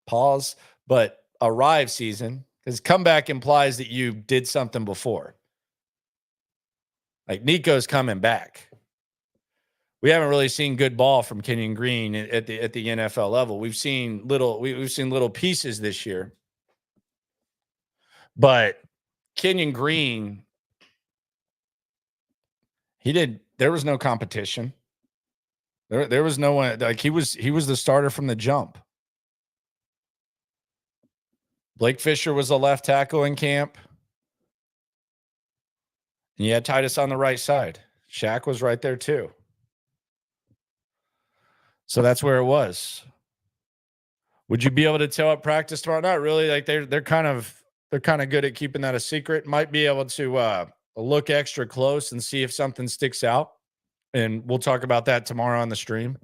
Speaker 1: pause, but arrive season, because comeback implies that you did something before. Like Nico's coming back. We haven't really seen good ball from Kenyon Green at the NFL level. We've seen little pieces this year, but Kenyon Green, there was no competition. There was no one, like he was the starter from the jump. Blake Fisher was the left tackle in camp. And you had Titus on the right side. Shaq was right there too. So that's where it was. Would you be able to tell at practice tomorrow? Not really. Like they're kind of good at keeping that a secret. Might be able to look extra close and see if something sticks out. And we'll talk about that tomorrow on the stream.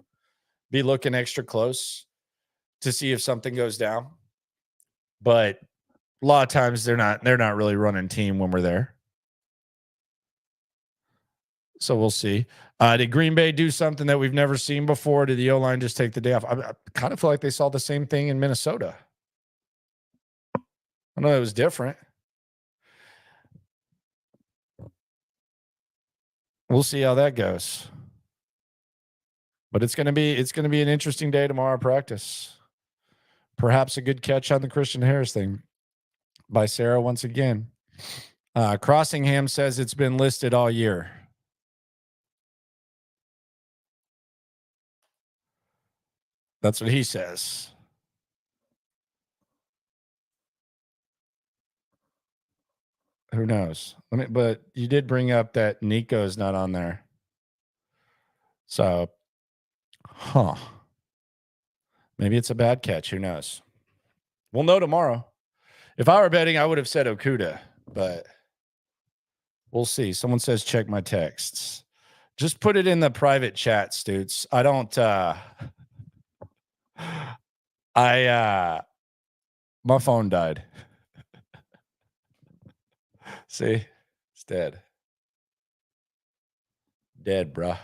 Speaker 1: Be looking extra close to see if something goes down. But a lot of times they're not really running team when we're there. So we'll see. Did Green Bay do something that we've never seen before? Did the O-line just take the day off? I kind of feel like they saw the same thing in Minnesota. I know it was different. We'll see how that goes. But it's gonna be an interesting day tomorrow at practice. Perhaps a good catch on the Christian Harris thing by Sarah once again. Crossingham says it's been listed all year. That's what he says. Who knows? But you did bring up that Nico's not on there. So, maybe it's a bad catch. Who knows? We'll know tomorrow. If I were betting, I would have said Okuda, but we'll see. Someone says, check my texts. Just put it in the private chat, Stoots. I don't, my phone died. See, it's dead. Dead, bruh.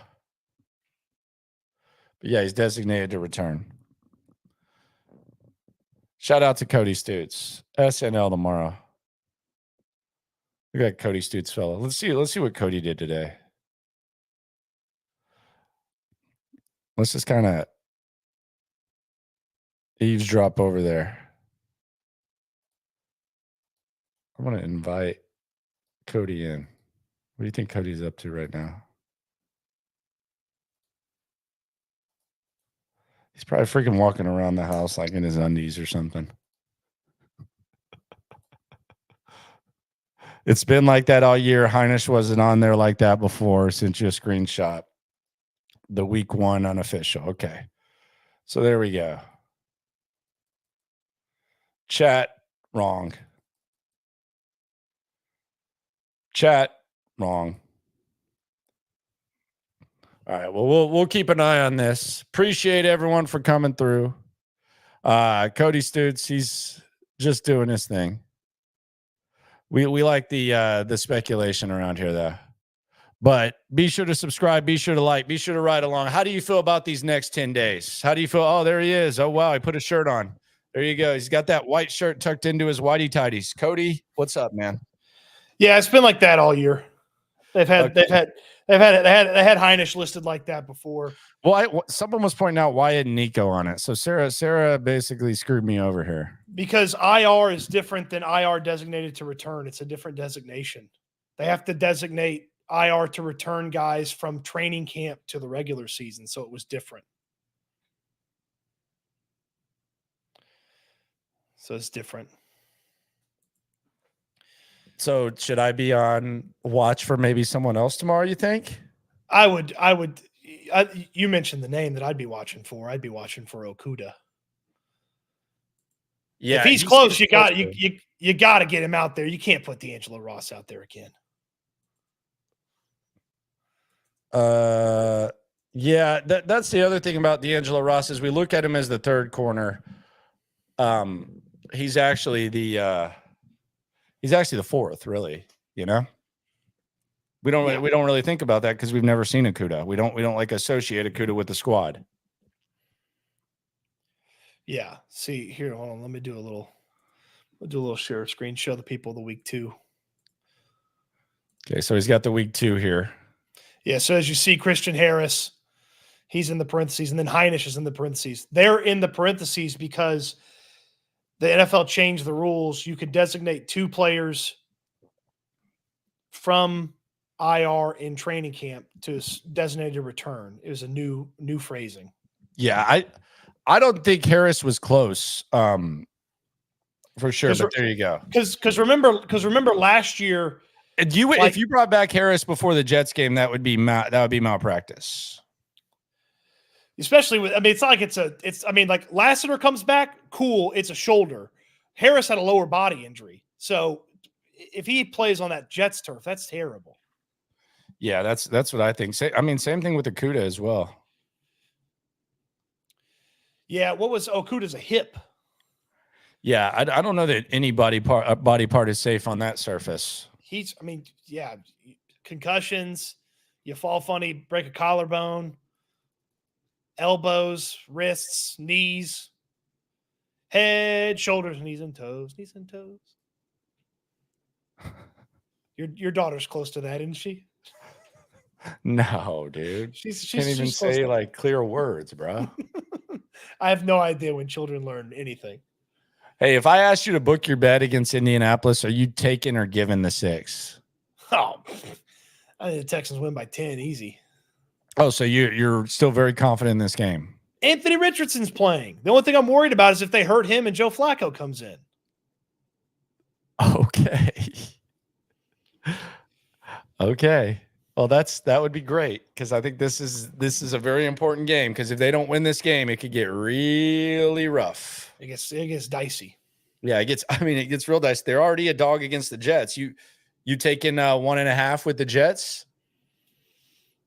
Speaker 1: But yeah, he's designated to return. Shout out to Cody Stoots. SNL tomorrow. Look at Cody Stoots fella. Let's see what Cody did today. Let's just kind of eavesdrop over there. I'm going to invite Cody in. What do you think Cody's up to right now? He's probably freaking walking around the house like in his undies or something. It's been like that all year. Heinisch wasn't on there like that before. Sent you a screenshot. The week 1 unofficial. Okay. So there we go. Chat, wrong. Chat, wrong. All right. Well, we'll keep an eye on this. Appreciate everyone for coming through. Cody Stoots, he's just doing his thing. We like the speculation around here, though. But be sure to subscribe. Be sure to like. Be sure to ride along. How do you feel about these next 10 days? How do you feel? Oh, there he is. Oh, wow. He put a shirt on. There you go. He's got that white shirt tucked into his whitey tighties. Cody, what's up, man?
Speaker 5: Yeah, it's been like that all year. They've had Heinisch listed like that before.
Speaker 1: Well, someone was pointing out why isn't Nico on it? So Sarah basically screwed me over here.
Speaker 5: Because IR is different than IR designated to return. It's a different designation. They have to designate IR to return guys from training camp to the regular season. So it was different. So it's different.
Speaker 1: So should I be on watch for maybe someone else tomorrow, you think?
Speaker 5: I would. You mentioned the name that I'd be watching for. I'd be watching for Okuda. Yeah, if he's close, you got to get him out there. You can't put D'Angelo Ross out there again.
Speaker 1: Yeah, that's the other thing about D'Angelo Ross is we look at him as the third corner. He's actually the fourth, really. You know, we don't really think about that because we've never seen Akuda. We don't like associate Akuda with the squad.
Speaker 5: Yeah. See here, hold on. Let me do a little share screen. Show the people the week 2.
Speaker 1: Okay, so he's got the week 2 here.
Speaker 5: Yeah. So as you see, Christian Harris, he's in the parentheses, and then Heinisch is in the parentheses. They're in the parentheses because the NFL changed the rules. You could designate 2 players from IR in training camp to designated return. It was a new phrasing.
Speaker 1: Yeah, I don't think Harris was close, for sure. But there you go.
Speaker 5: Because remember last year,
Speaker 1: if you brought back Harris before the Jets game, that would be malpractice.
Speaker 5: Especially with, I mean, it's not like like Lassiter comes back, cool. It's a shoulder. Harris had a lower body injury, so if he plays on that Jets turf, that's terrible.
Speaker 1: Yeah, that's what I think. Same thing with Akuda as well.
Speaker 5: Yeah, Okuda's a hip.
Speaker 1: Yeah, I don't know that any body part is safe on that surface.
Speaker 5: Concussions, you fall funny, break a collarbone, elbows, wrists, knees, head, shoulders, knees and toes. Your daughter's close to that, isn't she?
Speaker 1: No, dude.
Speaker 5: She's
Speaker 1: can't even say like clear words, bro.
Speaker 5: I have no idea when children learn anything.
Speaker 1: Hey, if I asked you to book your bet against Indianapolis, are you taking or giving the 6?
Speaker 5: Oh, I think the Texans win by 10, easy.
Speaker 1: Oh, so you're still very confident in this game.
Speaker 5: Anthony Richardson's playing. The only thing I'm worried about is if they hurt him and Joe Flacco comes in.
Speaker 1: Okay. Well, that would be great because I think this is a very important game because if they don't win this game, it could get really rough.
Speaker 5: It gets dicey.
Speaker 1: Yeah, it gets real dicey. They're already a dog against the Jets. You taking 1.5 with the Jets?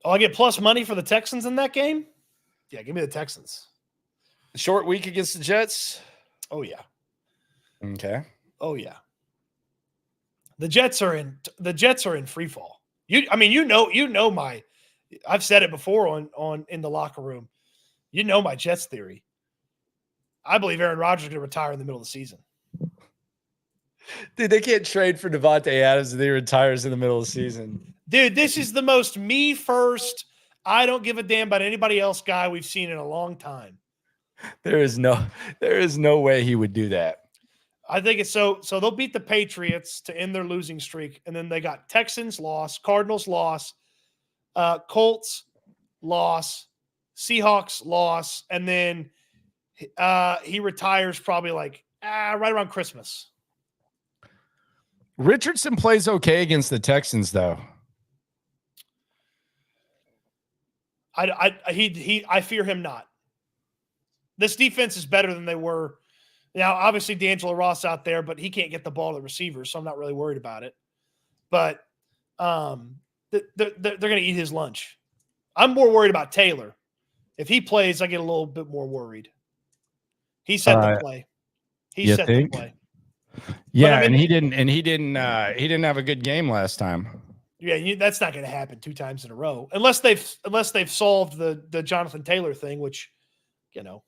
Speaker 5: Oh, I get plus money for the Texans in that game? Yeah, give me the Texans.
Speaker 1: Short week against the Jets?
Speaker 5: Oh, yeah.
Speaker 1: Okay.
Speaker 5: Oh, yeah. The Jets are in free fall. I've said it before on in the locker room. You know my Jets theory. I believe Aaron Rodgers is going to retire in the middle of the season.
Speaker 1: Dude, they can't trade for Devontae Adams if he retires in the middle of the season.
Speaker 5: Dude, this is the most me first, I don't give a damn about anybody else guy we've seen in a long time.
Speaker 1: There is no way he would do that.
Speaker 5: I think it's so they'll beat the Patriots to end their losing streak, and then they got Texans loss, Cardinals loss, Colts loss, Seahawks loss, and then he retires probably like right around Christmas.
Speaker 1: Richardson plays okay against the Texans, though.
Speaker 5: I fear him not. This defense is better than they were. Now, obviously, D'Angelo Ross out there, but he can't get the ball to receivers, so I'm not really worried about it. But they're going to eat his lunch. I'm more worried about Taylor. If he plays, I get a little bit more worried. He set the play. He set the play.
Speaker 1: Yeah, and he didn't have a good game last time.
Speaker 5: Yeah, that's not going to happen 2 times in a row unless they've solved the Jonathan Taylor thing, which, you know,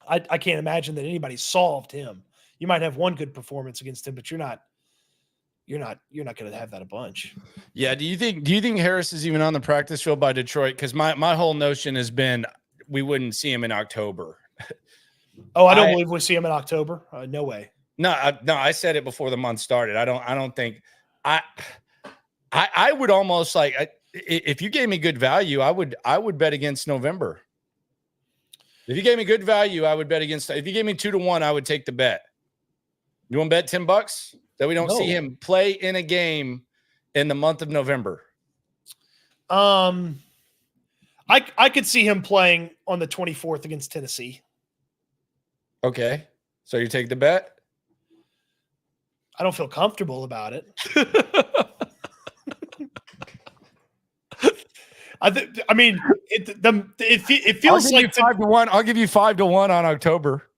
Speaker 5: I can't imagine that anybody solved him. You might have one good performance against him, but you're not going to have that a bunch.
Speaker 1: Yeah. Do you think Harris is even on the practice field by Detroit? Because my whole notion has been we wouldn't see him in October.
Speaker 5: Oh, I don't believe we see him in October. No way.
Speaker 1: No, I said it before the month started. I don't think I would almost like if you gave me good value, I would bet against November. If you gave me good value, I would bet against. If you gave me 2-1, I would take the bet. You want to bet $10 that we don't see him play in a game in the month of November?
Speaker 5: I could see him playing on the 24th against Tennessee.
Speaker 1: Okay, so you take the bet?
Speaker 5: I don't feel comfortable about it. I mean, it feels like
Speaker 1: 5-1. I'll give you 5-1 on October.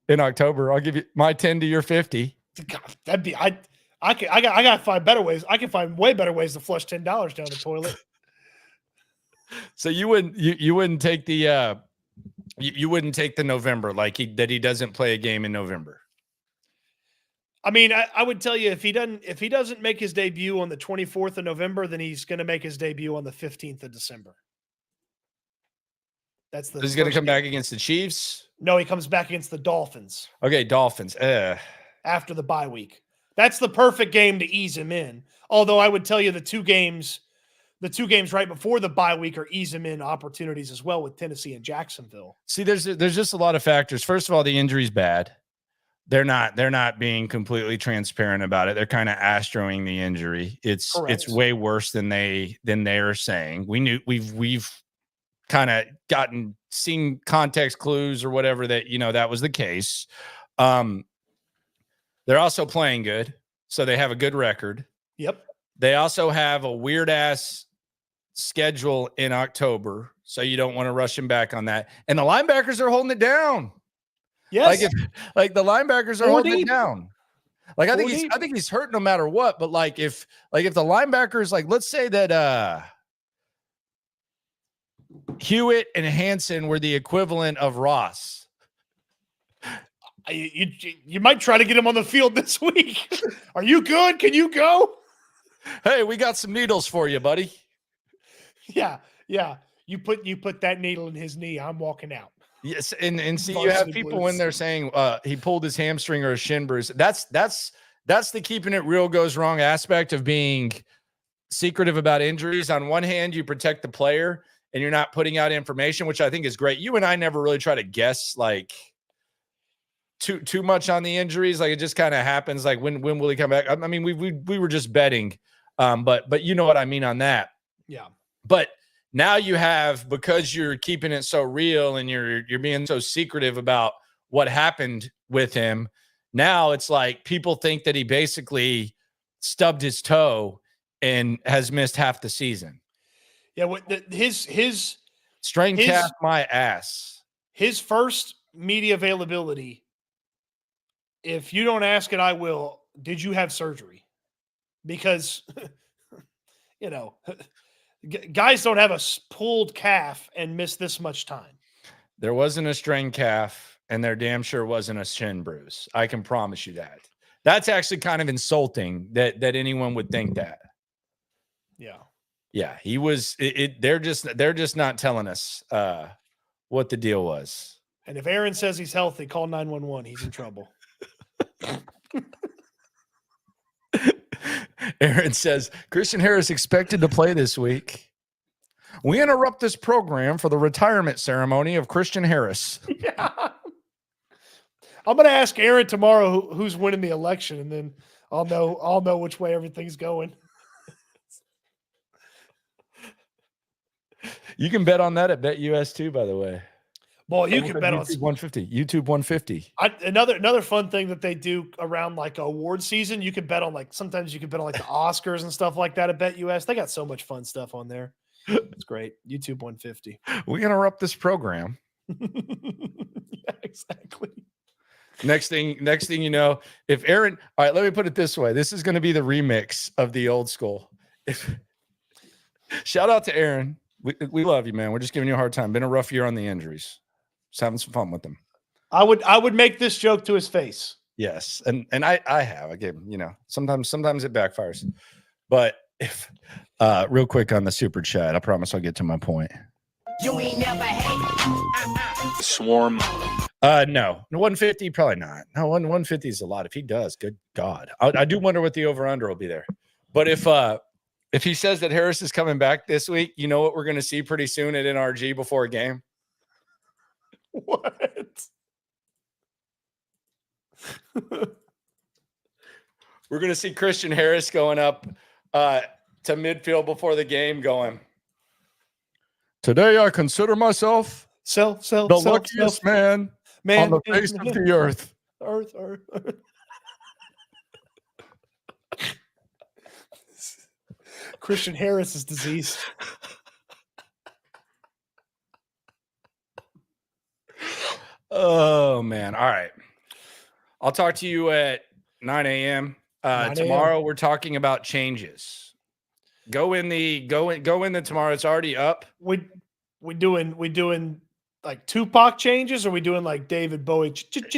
Speaker 1: In October, I'll give you my 10 to your 50.
Speaker 5: God, that'd be I got to find better ways. I can find way better ways to flush $10 down the toilet.
Speaker 1: So you wouldn't take the you wouldn't take the November that he doesn't play a game in November.
Speaker 5: I mean, I would tell you if he doesn't make his debut on the 24th of November, then he's going to make his debut on the 15th of December. He's
Speaker 1: going to come back against the Chiefs.
Speaker 5: No, he comes back against the Dolphins.
Speaker 1: Okay, Dolphins.
Speaker 5: After the bye week. That's the perfect game to ease him in. Although I would tell you the two games right before the bye week are ease him in opportunities as well with Tennessee and Jacksonville.
Speaker 1: See, there's just a lot of factors. First of all, the injury's bad. They're not being completely transparent about it. They're kind of astroing the injury. It's way worse than they're saying. We've kind of seen context clues or whatever that that was the case. They're also playing good, so they have a good record.
Speaker 5: Yep. They
Speaker 1: also have a weird ass schedule in October, so you don't want to rush him back on that. And the linebackers are holding it down.
Speaker 5: Yes.
Speaker 1: Like the linebackers are holding it down. Like I think he's hurt no matter what. But if the linebackers, let's say that Hewitt and Hansen were the equivalent of Ross.
Speaker 5: You might try to get him on the field this week. Are you good? Can you go?
Speaker 1: Hey, we got some needles for you, buddy.
Speaker 5: Yeah. You put that needle in his knee. I'm walking out.
Speaker 1: Yes, and see, you have people when they're saying he pulled his hamstring or a shin bruise. That's the keeping it real goes wrong aspect of being secretive about injuries. On one hand, you protect the player and you're not putting out information, which I think is great. You and I never really try to guess too much on the injuries. It just kind of happens. When will he come back? I mean, we were just betting, but you know what I mean on that.
Speaker 5: Yeah.
Speaker 1: But now you have, because you're keeping it so real and you're being so secretive about what happened with him. Now it's people think that he basically stubbed his toe and has missed half the season.
Speaker 5: Yeah. His
Speaker 1: strain calf my ass.
Speaker 5: His first media availability. If you don't ask it, I will. Did you have surgery? Because, guys don't have a pulled calf and miss this much time.
Speaker 1: There wasn't a strained calf, and there damn sure wasn't a shin bruise. I can promise you that. That's actually kind of insulting that anyone would think that.
Speaker 5: Yeah.
Speaker 1: Yeah, he was. They're just not telling us what the deal was.
Speaker 5: And if Aaron says he's healthy, call 911. He's in trouble.
Speaker 1: Aaron says Christian Harris expected to play this week. We interrupt this program for the retirement ceremony of Christian Harris.
Speaker 5: Yeah. I'm going to ask Aaron tomorrow who's winning the election, and then I'll know which way everything's going.
Speaker 1: You can bet on that at BetUS too, by the way.
Speaker 5: Well, you can bet on
Speaker 1: YouTube 150. YouTube 150.
Speaker 5: Another fun thing that they do around award season, you can bet on sometimes you can bet on the Oscars and stuff like that at BetUS. They got so much fun stuff on there. It's great. YouTube 150.
Speaker 1: We interrupt this program.
Speaker 5: Yeah, exactly.
Speaker 1: Next thing you know, if Aaron, all right, let me put it this way. This is going to be the remix of the old school. Shout out to Aaron. We love you, man. We're just giving you a hard time. Been a rough year on the injuries. Just having some fun with them.
Speaker 5: I would make this joke to his face.
Speaker 1: Yes. And I have. I gave him, sometimes it backfires. But if real quick on the super chat, I promise I'll get to my point.
Speaker 2: You ain't never hate.
Speaker 6: Swarm.
Speaker 1: No. 150, probably not. No, 150 is a lot. If he does, good God. I do wonder what the over-under will be there. But if he says that Harris is coming back this week, you know what we're going to see pretty soon at NRG before a game?
Speaker 5: What?
Speaker 1: We're going to see Christian Harris going up to midfield before the game going, today I consider myself the luckiest man on the face of the earth.
Speaker 5: Earth. Christian Harris's disease.
Speaker 1: Oh, man. All right. I'll talk to you at 9 a.m.
Speaker 5: 9 a.m.
Speaker 1: Tomorrow we're talking about changes. Go in the tomorrow. It's already up.
Speaker 5: We doing like Tupac changes, or we doing like David Bowie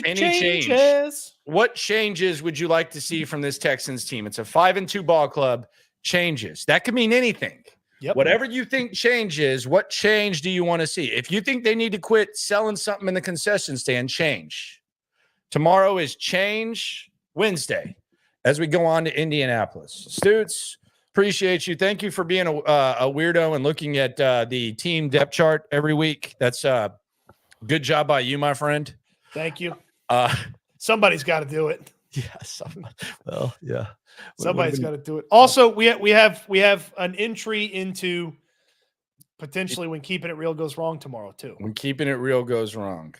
Speaker 1: Any
Speaker 5: changes?
Speaker 1: change. What changes would you like to see from this Texans team? It's a 5-2 ball club. Changes. That could mean anything.
Speaker 5: Yep.
Speaker 1: Whatever you think changes, what change do you want to see? If you think they need to quit selling something in the concession stand, change. Tomorrow is change Wednesday as we go on to Indianapolis. Stoots, appreciate you. Thank you for being a weirdo and looking at the team depth chart every week. That's good job by you, my friend.
Speaker 5: Thank you. Somebody's got to do it.
Speaker 1: Yeah.
Speaker 5: Somebody's got to do it. Also, we have an entry into potentially when keeping it real goes wrong tomorrow too.
Speaker 1: When keeping it real goes wrong.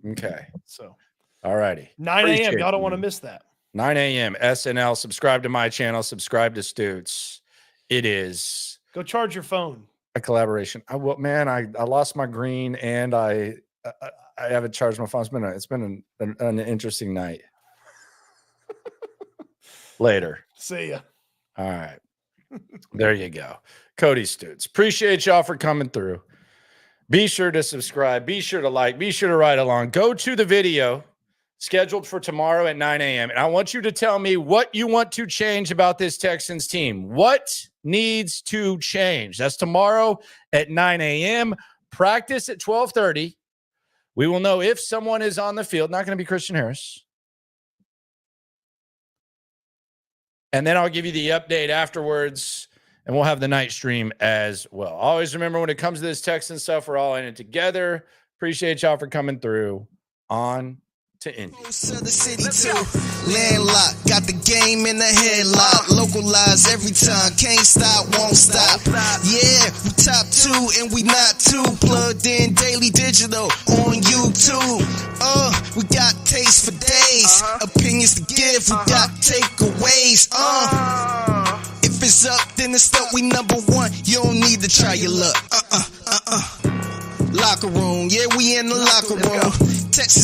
Speaker 1: Okay.
Speaker 5: So,
Speaker 1: all righty.
Speaker 5: 9 a.m. Y'all don't want to miss that.
Speaker 1: 9 a.m. SNL. Subscribe to my channel. Subscribe to Stoots. It is
Speaker 5: Go charge your phone.
Speaker 1: a collaboration. I lost my green and I haven't charged my phone. It's been an interesting night. Later.
Speaker 5: See ya.
Speaker 1: All right. There you go. Cody Stoots. Appreciate y'all for coming through. Be sure to subscribe. Be sure to like. Be sure to ride along. Go to the video scheduled for tomorrow at 9 a.m. And I want you to tell me what you want to change about this Texans team. What needs to change? That's tomorrow at 9 a.m. Practice at 12:30. We will know if someone is on the field. Not going to be Christian Harris. And then I'll give you the update afterwards, and we'll have the night stream as well. Always remember, when it comes to this Texan stuff, we're all in it together. Appreciate y'all for coming through. On to Indy.
Speaker 2: Close to the city too. Landlocked, got the game in the headlock. Localized every time, can't stop, won't stop. Yeah, we top 2 and we not too. Plugged in daily digital on YouTube. We got taste for days. Opinions to give, we got takeaways. If it's up, then it's up. We number 1. You don't need to try your luck. Locker room, yeah, we in the locker room. Texas.